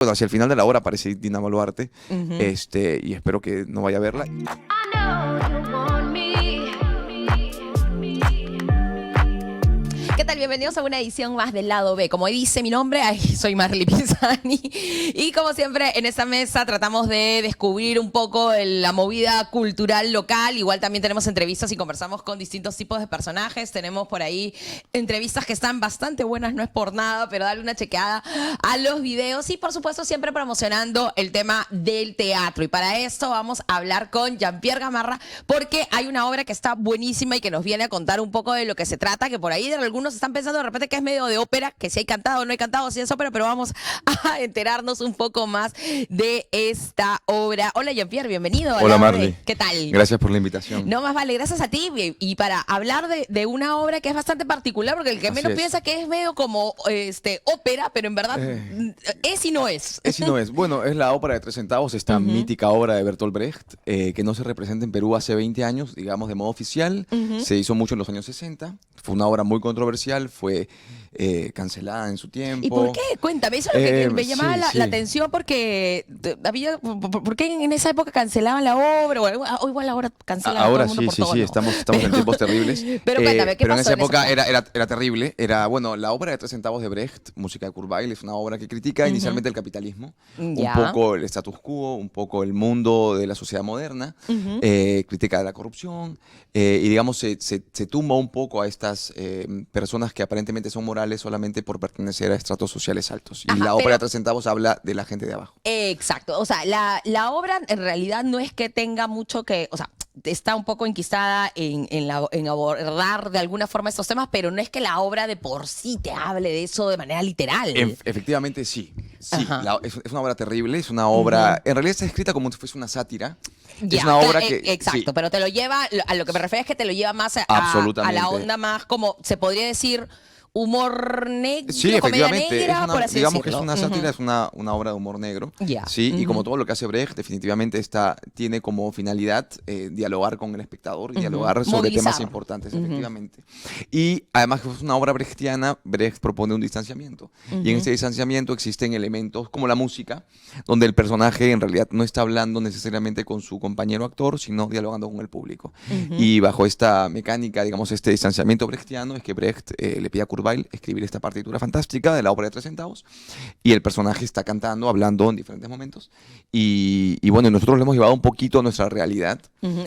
Bueno, hacia el final de la obra aparece Dina Boluarte, Ujú. y espero que no vaya a verla. ¿Qué tal? Bienvenidos a una edición más del Lado B. Como dice mi nombre, soy Marley Pinzani. Y como siempre, en esta mesa tratamos de descubrir un poco la movida cultural local. Igual también tenemos entrevistas y conversamos con distintos tipos de personajes. Tenemos por ahí entrevistas que están bastante buenas, no es por nada, pero dale una chequeada a los videos. Y por supuesto, siempre promocionando el tema del teatro. Y para esto vamos a hablar con Jean-Pierre Gamarra, porque hay una obra que está buenísima y que nos viene a contar un poco de lo que se trata, que por ahí de algunos están pensando de repente que es medio de ópera, que si hay cantado o no hay cantado, si es ópera, pero vamos a enterarnos un poco más de esta obra. Hola Jean-Pierre, bienvenido. Hola Marley. ¿Qué tal? Gracias por la invitación. No, más vale, gracias a ti. Y para hablar de una obra que es bastante particular, porque el que Así menos es. piensa que es medio como ópera, pero en verdad es y no es. Es y no es. Bueno, es la ópera de 3 centavos, esta mítica obra de Bertolt Brecht, que no se representa en Perú hace 20 años, digamos, de modo oficial. Se hizo mucho en los años 60. Fue una obra muy controversial, fue cancelada en su tiempo. ¿Y por qué? Cuéntame, eso es lo que me llamaba sí, la sí. atención, porque ¿por qué en esa época cancelaban la obra? O igual ahora cancelan a todo Ahora el mundo sí, por sí, todo, sí, ¿no? estamos en tiempos terribles. Pero cuéntame, ¿qué pero en pasó esa en esa época época? era terrible. Era, bueno, la obra de 3 centavos de Brecht, música de Kurt Weill, es una obra que critica inicialmente el capitalismo, Ya. un poco el status quo, un poco el mundo de la sociedad moderna, critica la corrupción, y digamos se tumba un poco a estas personas que aparentemente son morales solamente por pertenecer a estratos sociales altos. Y Ajá, la ópera pero- de 3 centavos habla de la gente de abajo. Exacto, o sea, la obra en realidad no es que tenga mucho que, o sea, está un poco enquistada en abordar de alguna forma estos temas, pero no es que la obra de por sí te hable de eso de manera literal. Efectivamente, sí. Sí, Ajá. es una obra terrible, es una obra... En realidad está escrita como si fuese una sátira. Ya, es una obra que... exacto, sí, pero te lo lleva, a lo que me refiero es que te lo lleva más a absolutamente. la onda más como, se podría decir, humor negro, Sí, comedia efectivamente. negra, por así digamos que decirlo. es una sátira, es una obra de humor negro. Ya. Sí, y como todo lo que hace Brecht, definitivamente tiene como finalidad dialogar con el espectador y dialogar sobre Movilizar. temas importantes, efectivamente. Y además que es una obra brechtiana, Brecht propone un distanciamiento. Y en ese distanciamiento existen elementos como la música, donde el personaje en realidad no está hablando necesariamente con su compañero actor, sino dialogando con el público. Y bajo esta mecánica, digamos, este distanciamiento brechtiano, es que Brecht le pide a Kurt Weill escribir esta partitura fantástica de la ópera de 3 centavos, y el personaje está cantando, hablando en diferentes momentos, y bueno, nosotros lo hemos llevado un poquito a nuestra realidad.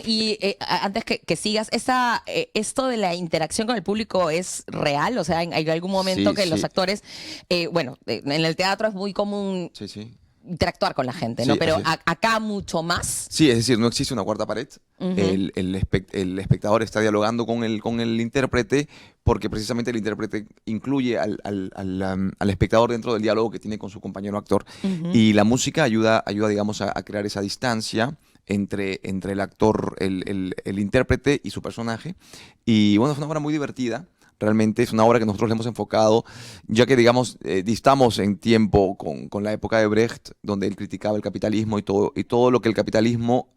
Y antes que sigas, esto de la interacción con el público es real, o sea, hay algún momento Sí, que los sí. actores, en el teatro es muy común Sí, sí. interactuar con la gente, ¿no? Sí, Pero así es. acá mucho más. Sí, es decir, no existe una cuarta pared. El espectador está dialogando con el intérprete, porque precisamente el intérprete incluye al espectador dentro del diálogo que tiene con su compañero actor. Y la música ayuda digamos, a crear esa distancia entre el actor, el intérprete y su personaje. Y bueno, es una obra muy divertida. Realmente es una obra que nosotros le hemos enfocado, ya que, digamos, distamos en tiempo con la época de Brecht, donde él criticaba el capitalismo y todo lo que el capitalismo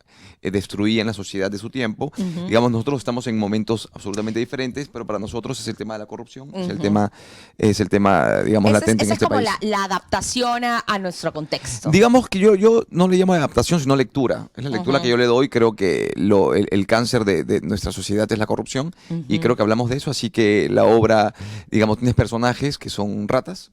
destruía en la sociedad de su tiempo. Digamos, nosotros estamos en momentos absolutamente diferentes, pero para nosotros es el tema de la corrupción, es el tema, digamos, latente en Esa es este como país. la adaptación a nuestro contexto. Digamos que yo no le llamo adaptación, sino lectura. Es la lectura que yo le doy. Creo que el cáncer de nuestra sociedad es la corrupción, y creo que hablamos de eso. Así que la obra, digamos, tienes personajes que son ratas,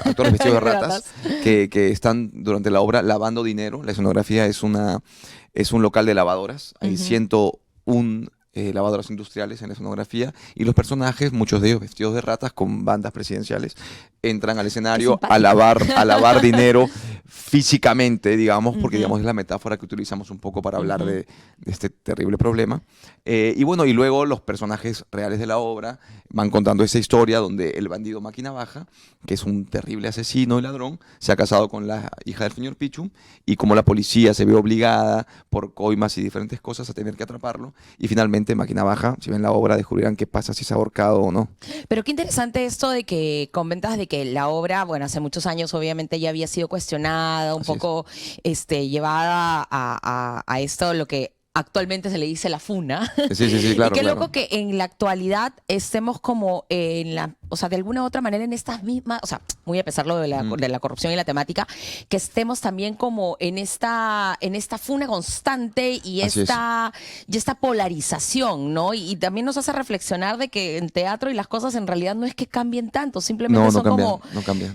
actores vestidos de ratas, que están durante la obra lavando dinero. La escenografía es un local de lavadoras. Hay 101 lavadoras industriales en la escenografía, y los personajes, muchos de ellos vestidos de ratas con bandas presidenciales, entran al escenario a lavar dinero físicamente, digamos, porque digamos es la metáfora que utilizamos un poco para hablar de este terrible problema. Y bueno, y luego los personajes reales de la obra van contando esa historia donde el bandido Máquina Baja, que es un terrible asesino y ladrón, se ha casado con la hija del señor Pichu, y como la policía se ve obligada por coimas y diferentes cosas a tener que atraparlo, y finalmente Máquina Baja, si ven la obra, descubrirán qué pasa si es ahorcado o no. Pero qué interesante esto de que comentas de que la obra, bueno, hace muchos años obviamente ya había sido cuestionada, un Así poco llevada a esto, lo que actualmente se le dice la funa. Sí, sí, sí, claro, Y qué claro. loco que en la actualidad estemos como en la o sea, de alguna u otra manera en estas mismas, o sea, muy a pesar de la corrupción y la temática, que estemos también como en esta funa constante y esta polarización, ¿no? Y también nos hace reflexionar de que en teatro y las cosas en realidad no es que cambien tanto, simplemente son como... No cambia.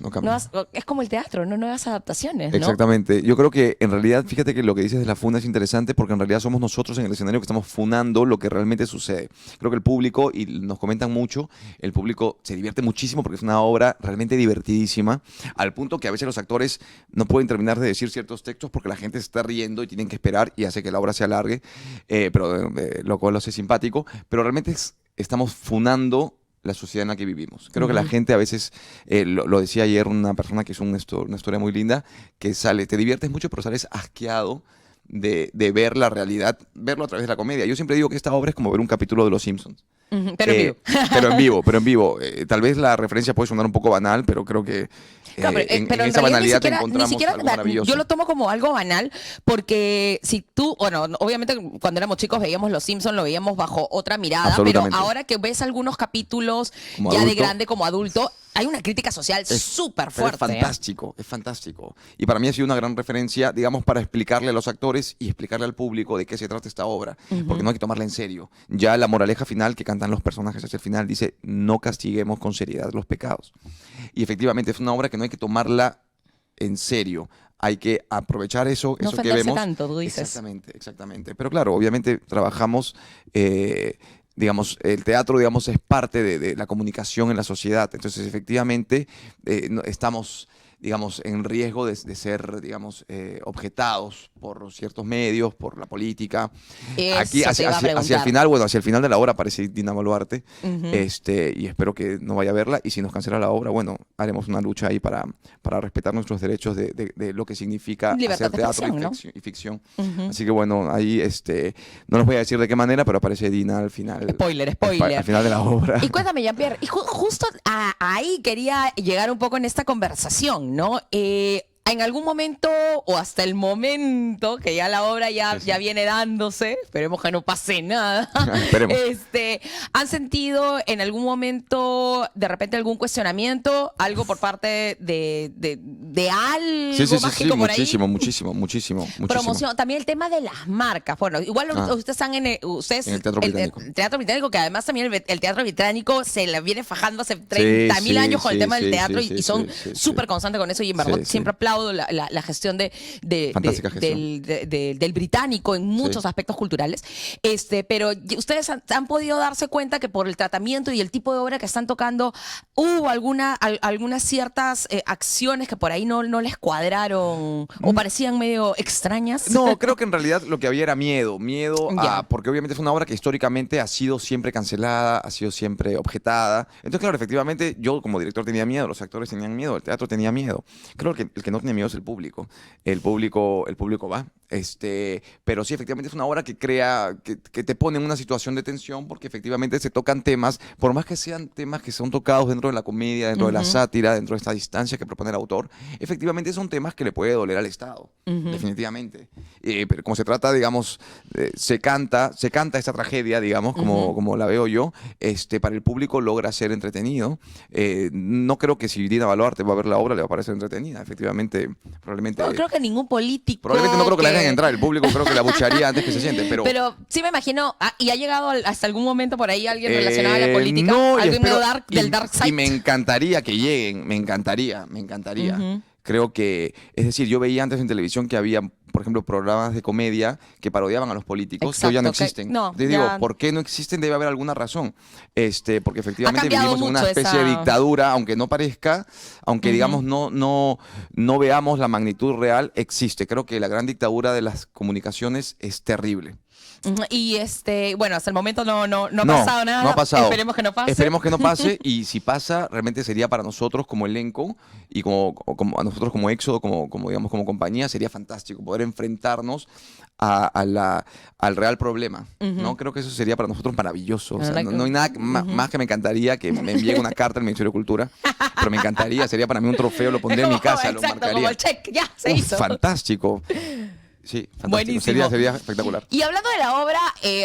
Es como el teatro, ¿no? Nuevas adaptaciones, ¿no? Exactamente. Yo creo que en realidad, fíjate que lo que dices de la funa es interesante porque en realidad somos nosotros en el escenario que estamos funando lo que realmente sucede. Creo que el público, y nos comentan mucho, el público se divierte muchísimo porque es una obra realmente divertidísima, al punto que a veces los actores no pueden terminar de decir ciertos textos porque la gente se está riendo y tienen que esperar y hace que la obra se alargue, lo cual lo hace simpático, pero realmente estamos funando la sociedad en la que vivimos. Creo que la gente a veces, lo decía ayer una persona que hizo una historia muy linda, que te diviertes mucho, pero sales asqueado de ver la realidad, verlo a través de la comedia. Yo siempre digo que esta obra es como ver un capítulo de Los Simpsons. Pero en vivo. Pero en vivo. Tal vez la referencia puede sonar un poco banal, pero creo que Claro, en pero esa banalidad te ni encontramos siquiera algo maravilloso. yo lo tomo como algo banal porque si tú, bueno, obviamente cuando éramos chicos veíamos Los Simpsons, lo veíamos bajo otra mirada, pero ahora que ves algunos capítulos como ya adulto, de grande como adulto, hay una crítica social súper fuerte. Es fantástico. Y para mí ha sido una gran referencia, digamos, para explicarle a los actores y explicarle al público de qué se trata esta obra, porque no hay que tomarla en serio. Ya la moraleja final que cantan los personajes hacia el final dice, no castiguemos con seriedad los pecados. Y efectivamente es una obra que no hay que tomarla en serio. Hay que aprovechar eso que vemos. Tanto, tú dices. Exactamente. Pero claro, obviamente trabajamos, digamos, el teatro, digamos, es parte de la comunicación en la sociedad. Entonces, efectivamente, estamos, digamos, en riesgo de ser, digamos, objetados por ciertos medios, por la política. Aquí, hacia el final de la obra aparece Dina Boluarte, y espero que no vaya a verla. Y si nos cancela la obra, bueno, haremos una lucha ahí para respetar nuestros derechos de lo que significa libertad hacer teatro de ficción. Así que bueno, ahí no les voy a decir de qué manera, pero aparece Dina al final. Spoiler. Al final de la obra. Y cuéntame, Jean-Pierre, y justo ahí quería llegar un poco en esta conversación, ¿no? En algún momento, o hasta el momento, que ya la obra ya viene dándose, esperemos que no pase nada, ¿han sentido en algún momento, de repente, algún cuestionamiento, algo por parte de algo mágico por ahí? Muchísimo. Promoción, también el tema de las marcas. Bueno, igual ustedes están en el Teatro Británico. El Teatro Británico, que además también el Teatro Británico se la viene fajando hace 30.000 años con el tema del teatro y son súper constantes con eso y en verdad siempre aplaudo la gestión del británico en muchos aspectos culturales. Pero ustedes han podido darse cuenta que por el tratamiento y el tipo de obra que están tocando, hubo algunas ciertas acciones que por ahí no les cuadraron o parecían medio extrañas. No, creo que en realidad lo que había era miedo porque obviamente es una obra que históricamente ha sido siempre cancelada, ha sido siempre objetada. Entonces, claro, efectivamente, yo como director tenía miedo, los actores tenían miedo, el teatro tenía miedo. Creo que el que no tiene miedo es el público. El público va. Pero sí, efectivamente es una obra que que te pone en una situación de tensión porque efectivamente se tocan temas, por más que sean temas que son tocados dentro de la comedia, dentro de la sátira, dentro de esta distancia que propone el autor, efectivamente son temas que le puede doler al Estado, definitivamente. Pero como se trata, digamos, se canta esta tragedia, digamos, como la veo yo, para el público logra ser entretenido. No creo que si Dina Boluarte va a ver la obra le va a parecer entretenida, efectivamente, probablemente. No creo que ningún político. Probablemente no creo que la dejen entrar, el público creo que la abucharía antes que se siente, pero sí me imagino, y ha llegado hasta algún momento por ahí alguien relacionado a la política, no, alguien medio del dark side. Y me encantaría que lleguen, me encantaría. Creo que, es decir, yo veía antes en televisión que había, por ejemplo, programas de comedia que parodiaban a los políticos, que hoy ya no existen. Te digo, ¿por qué no existen? Debe haber alguna razón. Porque efectivamente vivimos en una especie de dictadura, aunque no parezca, aunque digamos no veamos la magnitud real, existe. Creo que la gran dictadura de las comunicaciones es terrible. Y bueno, hasta el momento no ha pasado nada. No ha pasado. Esperemos que no pase. Esperemos que no pase y si pasa, realmente sería para nosotros como elenco y como a nosotros como Éxodo, como digamos como compañía, sería fantástico poder enfrentarnos al real problema, ¿no? Creo que eso sería para nosotros maravilloso. O sea, no hay nada más que me encantaría que me envíen una carta al Ministerio de Cultura, pero me encantaría, sería para mí un trofeo, lo pondría en mi casa, lo marcaría. Como el check, ya, se hizo. Fantástico. Sí, fantástico. Buenísimo. Sería espectacular. Y hablando de la obra,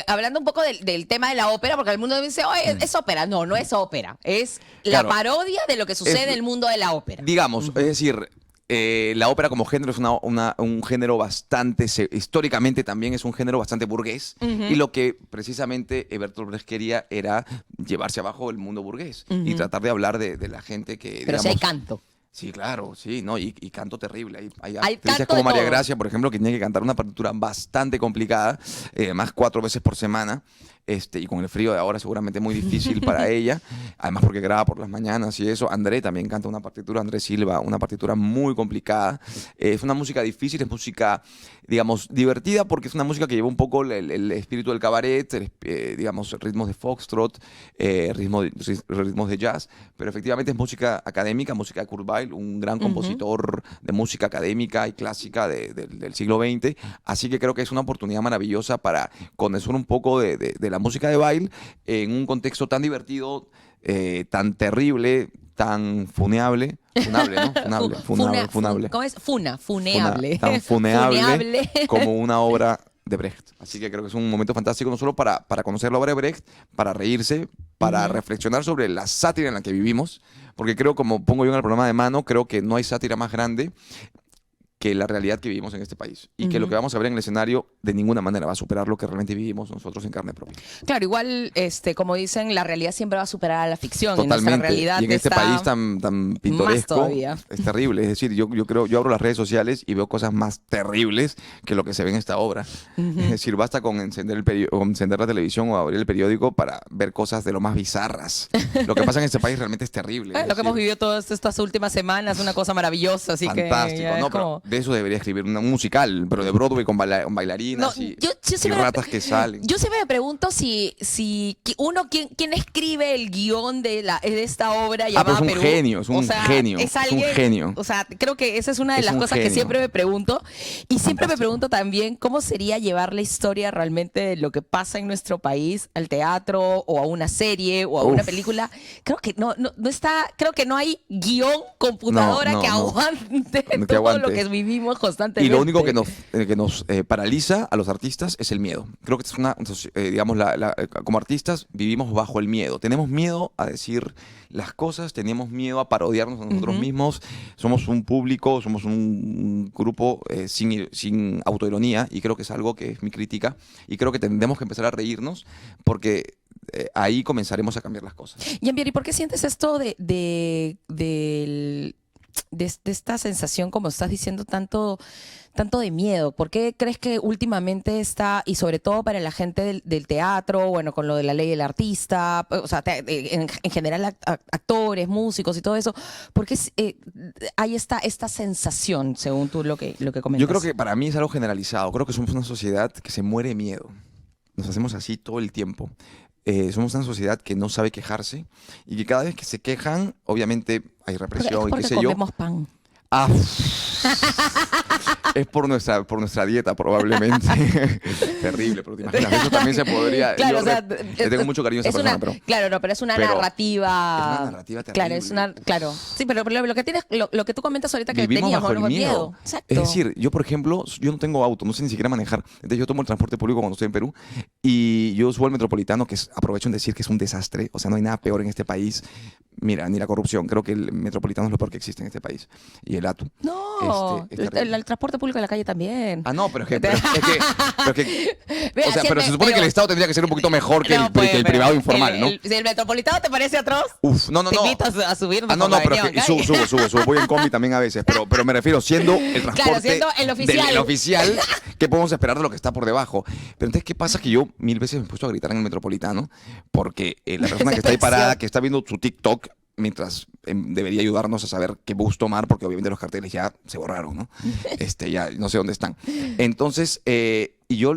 hablando un poco del tema de la ópera, porque el mundo dice, oye, es ópera. No, no es ópera. Es la Claro. parodia de lo que sucede en el mundo de la ópera. Digamos, es decir, la ópera como género es un género bastante, históricamente también es un género bastante burgués. Y lo que precisamente Bertolt Brecht quería era llevarse abajo el mundo burgués y tratar de hablar de la gente que, Pero digamos, si hay canto. Sí, claro, sí, ¿no? Y canto terrible. Hay Hay actrices canto como de María todo. Gracia, por ejemplo, que tiene que cantar una partitura bastante complicada, más 4 veces por semana. Y con el frío de ahora seguramente muy difícil para ella, además porque graba por las mañanas y eso. André también canta una partitura, Andrés Silva, una partitura muy complicada. Es una música difícil, es música, digamos, divertida porque es una música que lleva un poco el espíritu del cabaret, digamos, ritmos de foxtrot, ritmos de jazz, pero efectivamente es música académica, música de Kurt Weill, un gran compositor de música académica y clásica del siglo XX. Así que creo que es una oportunidad maravillosa para conocer un poco de la música de Weill en un contexto tan divertido, tan terrible, tan funable, ¿no? Funable. ¿Cómo es? Funeable. Tan funeable Funeable. como una obra de Brecht. Así que creo que es un momento fantástico no solo para conocer la obra de Brecht, para reírse, para reflexionar sobre la sátira en la que vivimos, porque creo, como pongo yo en el programa de Mano, creo que no hay sátira más grande que la realidad que vivimos en este país. Y que lo que vamos a ver en el escenario de ninguna manera va a superar lo que realmente vivimos nosotros en carne propia. Claro, igual, como dicen, la realidad siempre va a superar a la ficción. Totalmente. Y nuestra realidad Y en este está país tan pintoresco, todavía. es terrible. Es decir, yo abro las redes sociales y veo cosas más terribles que lo que se ve en esta obra. Es decir, basta con encender la televisión o abrir el periódico para ver cosas de lo más bizarras. Lo que pasa en este país realmente es terrible. Lo que hemos vivido todas estas últimas semanas, una cosa maravillosa, así fantástico, que ya ¿no? es como... Pero de eso debería escribir un musical, pero de Broadway con bailarinas No, y yo y siempre ratas que salen. Yo siempre me pregunto si quién escribe el guión de esta obra llamada pero es un Perú. genio, es un genio, Es es un genio. O sea, creo que esa es una de Es las un cosas que genio. siempre me pregunto. Y siempre me Fantástico. pregunto también cómo sería llevar la historia realmente de lo que pasa en nuestro país al teatro o a una serie o a una película. Creo que no está, creo que no hay guión computadora No, que no. aguante Que todo aguante. lo que vivimos constantemente. Y lo único que nos paraliza a los artistas es el miedo. Creo que es digamos, como artistas vivimos bajo el miedo. Tenemos miedo a decir las cosas, tenemos miedo a parodiarnos a nosotros mismos. Somos un público, somos un grupo sin autoironía, y creo que es algo que es mi crítica. Y creo que tendremos que empezar a reírnos porque ahí comenzaremos a cambiar las cosas. Jean-Pierre, ¿y por qué sientes esto de esta sensación, como estás diciendo, tanto de miedo? ¿Por qué crees que últimamente está, y sobre todo para la gente del teatro, bueno, con lo de la ley del artista, o sea, en general actores, músicos y todo eso, ¿por qué hay esta sensación, según tú lo que comentas? Yo creo que para mí es algo generalizado. Creo que somos una sociedad que se muere de miedo. Nos hacemos así todo el tiempo. Somos una sociedad que no sabe quejarse y que cada vez que se quejan, obviamente hay represión y qué sé yo. Comemos pan. Ah, es por nuestra dieta probablemente. Terrible, pero te imaginas, eso también se podría. Claro, yo o sea, le tengo mucho cariño a esa persona, pero claro, no, pero es una pero narrativa. es una narrativa Claro, terrible. claro. Sí, pero lo que tienes, lo que tú comentas ahorita que vivimos teníamos bajo el miedo. Exacto. Es decir, yo, por ejemplo, yo no tengo auto, no sé ni siquiera manejar. Entonces yo tomo el transporte público cuando estoy en Perú y yo subo al Metropolitano, que aprovecho en decir que es un desastre. O sea, no hay nada peor en este país. Mira, ni la corrupción. Creo que el Metropolitano es lo peor que existe en este país. Y el ATU. No, es terrible. el transporte público de la calle también. Ah, no, pero es que o sea, Sí, pero se supone que el Estado tendría que ser un poquito mejor que, no, el, pues, que el pero privado informal, ¿no? Si el metropolitano te parece atroz, Uf, no. te invito a subir. Ah, no, pero es que subo. Voy en combi también a veces. Pero me refiero, siendo el transporte siendo el oficial. del oficial, ¿qué podemos esperar de lo que está por debajo? Pero entonces, ¿qué pasa? Que yo 1000 veces me he puesto a gritar en el Metropolitano porque la persona que está ahí parada, que está viendo su TikTok, mientras debería ayudarnos a saber qué bus tomar, porque obviamente los carteles ya se borraron, ¿no? Ya no sé dónde están. Entonces, y yo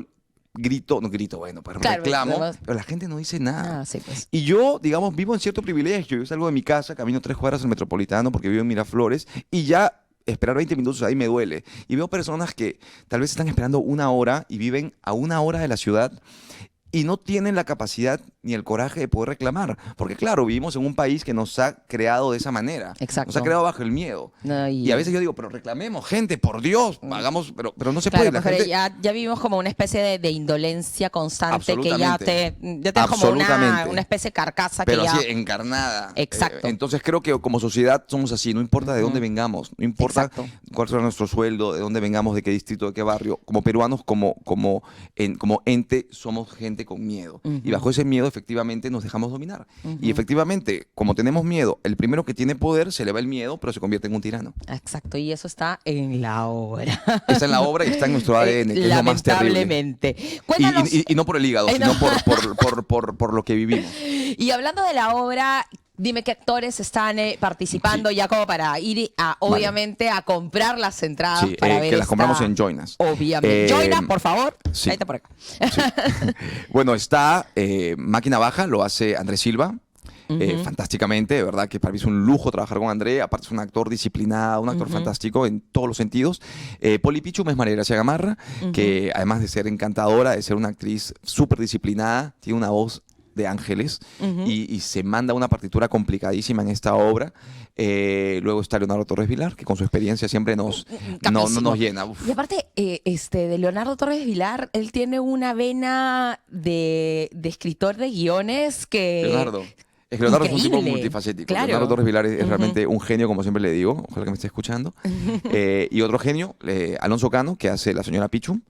bueno, pues Claro, reclamo, además- pero la gente no dice nada. Ah, sí, pues. Y yo, digamos, vivo en cierto privilegio. Yo salgo de mi casa, camino 3 cuadras al Metropolitano porque vivo en Miraflores y ya esperar 20 minutos ahí me duele. Y veo personas que tal vez están esperando 1 hora y viven a 1 hora de la ciudad y no tienen la capacidad ni el coraje de poder reclamar. Porque claro, vivimos en un país que nos ha creado de esa manera. Exacto. Nos ha creado bajo el miedo. No, y a veces yo digo, pero reclamemos, gente, por Dios, hagamos, pero no se puede. La pero gente... ya vivimos como una especie de indolencia constante que ya te como una especie de carcasa pero que ya... así, encarnada. Exacto. Entonces creo que como sociedad somos así, no importa de dónde vengamos, no importa cuál sea nuestro sueldo, de dónde vengamos, de qué distrito, de qué barrio, como peruanos, como ente, somos gente con miedo. Y bajo ese miedo efectivamente nos dejamos dominar. Y efectivamente, como tenemos miedo, el primero que tiene poder se le va el miedo, pero se convierte en un tirano. Exacto, y eso está en la obra. Está en la obra y está en nuestro ADN, que es lo más terrible. Lamentablemente. Cuéntanos... Y no por el hígado, sino por lo que vivimos. Y hablando de la obra, dime qué actores están participando ya como para ir obviamente a comprar las entradas para ver que las compramos en Joinas. Obviamente. Joinas, por favor. Sí. Ahí está por acá. Sí. Bueno, está Máquina Baja, lo hace Andrés Silva. Fantásticamente, de verdad que para mí es un lujo trabajar con André, aparte es un actor disciplinado, un actor fantástico en todos los sentidos. Poli Pichum es María Gracia Gamarra, que además de ser encantadora, de ser una actriz súper disciplinada, tiene una voz de ángeles y se manda una partitura complicadísima en esta obra. Luego está Leonardo Torres Vilar, que con su experiencia siempre nos llena. Uf. Y aparte, de Leonardo Torres Vilar, él tiene una vena de escritor de guiones que... Leonardo es un tipo multifacético. Claro. Leonardo Torres Vilar es realmente un genio, como siempre le digo. Ojalá que me esté escuchando. Y otro genio, Alonso Cano, que hace la señora Pichum.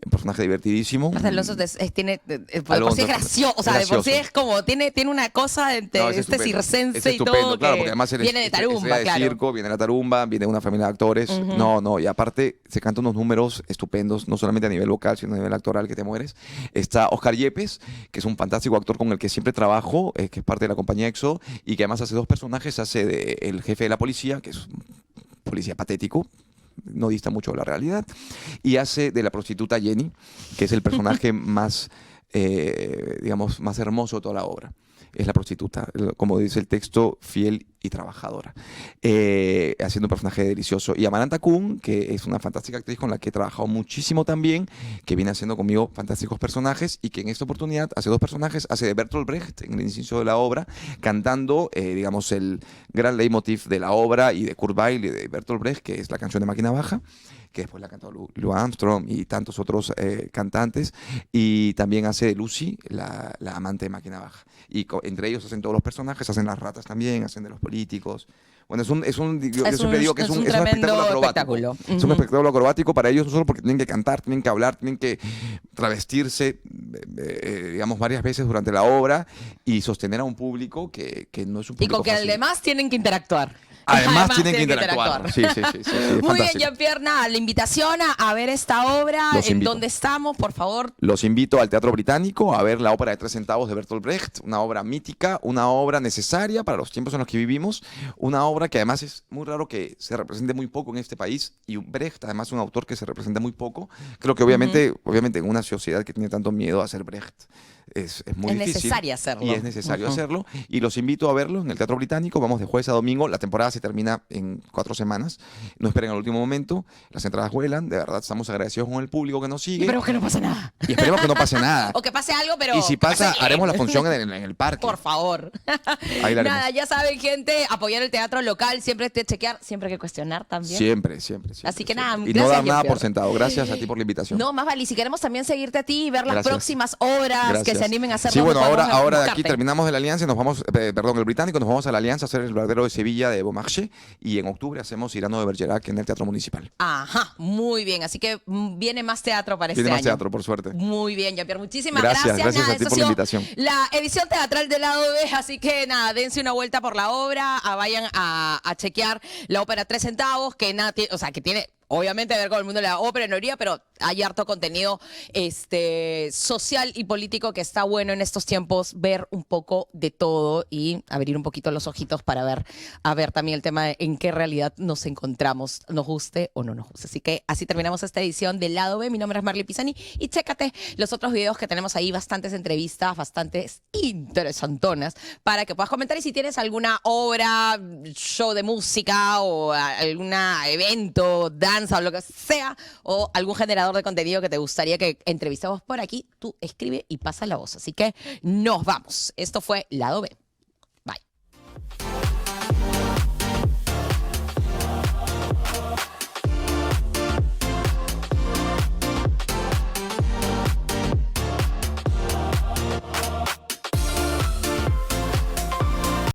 Un personaje divertidísimo. Alonso tiene, por sí es gracioso, o sea, de por sí es como, tiene una cosa entre circense y todo, claro, que porque además viene de tarumba, de circo, viene de la tarumba, viene de una familia de actores. Y aparte se canta unos números estupendos, no solamente a nivel vocal, sino a nivel actoral, que te mueres. Está Oscar Yepes, que es un fantástico actor con el que siempre trabajo, que es parte de la compañía EXO, y que además hace dos personajes, hace de el jefe de la policía, que es un policía patético, no dista mucho de la realidad, y hace de la prostituta Jenny, que es el personaje más, digamos, más hermoso de toda la obra. Es la prostituta, como dice el texto, fiel y trabajadora, haciendo un personaje delicioso. Y Amaranta Kun, que es una fantástica actriz con la que he trabajado muchísimo también, que viene haciendo conmigo fantásticos personajes y que en esta oportunidad hace dos personajes, hace de Bertolt Brecht en el inicio de la obra, cantando, digamos, el gran leitmotiv de la obra y de Kurt Weill y de Bertolt Brecht, que es la canción de Máquina Baja, que después la ha cantado Lou Armstrong y tantos otros cantantes, y también hace de Lucy, la amante de Máquina Baja. Y entre ellos hacen todos los personajes, hacen las ratas también, hacen de los políticos. Bueno, yo siempre digo que es un espectáculo acrobático. Es un espectáculo acrobático para ellos, no solo porque tienen que cantar, tienen que hablar, tienen que travestirse, digamos, varias veces durante la obra y sostener a un público que no es un público y con que fácil. Además tienen que interactuar. Además tienen que interactuar. Sí, muy bien, Jean-Pierre, nada, la invitación a ver esta obra, en donde estamos, por favor. Los invito al Teatro Británico a ver la ópera de 3 centavos de Bertolt Brecht, una obra mítica, una obra necesaria para los tiempos en los que vivimos, una obra que además es muy raro que se represente muy poco en este país, y Brecht además es un autor que se representa muy poco. Creo que obviamente en una sociedad que tiene tanto miedo a ser Brecht, es muy difícil. Es necesario hacerlo. Y es necesario hacerlo. Y los invito a verlo en el Teatro Británico. Vamos de jueves a domingo. La temporada se termina en 4 semanas. No esperen al último momento. Las entradas vuelan. De verdad, estamos agradecidos con el público que nos sigue. Y esperemos que no pase nada. Y esperemos que no pase nada. O que pase algo, pero... Y si pasa, haremos la función en el parque. Por favor. Ahí la haremos. Nada, ya saben, gente, apoyar el teatro local, siempre chequear, siempre hay que cuestionar también. Siempre. Así que nada, y no dar nada por sentado. Gracias a ti por la invitación. No, más vale. Y si queremos también seguirte a ti y ver las próximas obras que se animen a hacer. Sí, bueno, ahora de aquí terminamos de la Alianza y nos vamos, el Británico, nos vamos a la Alianza a hacer el Barbero de Sevilla de Beaumarchais, y en octubre hacemos Cyrano de Bergerac en el Teatro Municipal. Ajá, muy bien. Así que viene más teatro para este año. Viene más teatro, por suerte. Muy bien, Jean-Pierre. Muchísimas gracias. Gracias a ti por la invitación. La edición teatral del lado B, así que nada, dense una vuelta por la obra, vayan a chequear la ópera 3 centavos, que nada, que tiene... Obviamente a ver con el mundo de la ópera, no iría, pero hay harto contenido social y político que está bueno en estos tiempos, ver un poco de todo y abrir un poquito los ojitos para ver también el tema de en qué realidad nos encontramos, nos guste o no nos guste. Así que así terminamos esta edición del Lado B. Mi nombre es Marley Pisani y chécate los otros videos que tenemos ahí, bastantes entrevistas, bastantes interesantonas para que puedas comentar, y si tienes alguna obra, show de música o algún evento, danza o lo que sea, o algún generador creador de contenido que te gustaría que entrevistemos por aquí, tú escribe y pasa la voz. Así que nos vamos. Esto fue Lado B. Bye.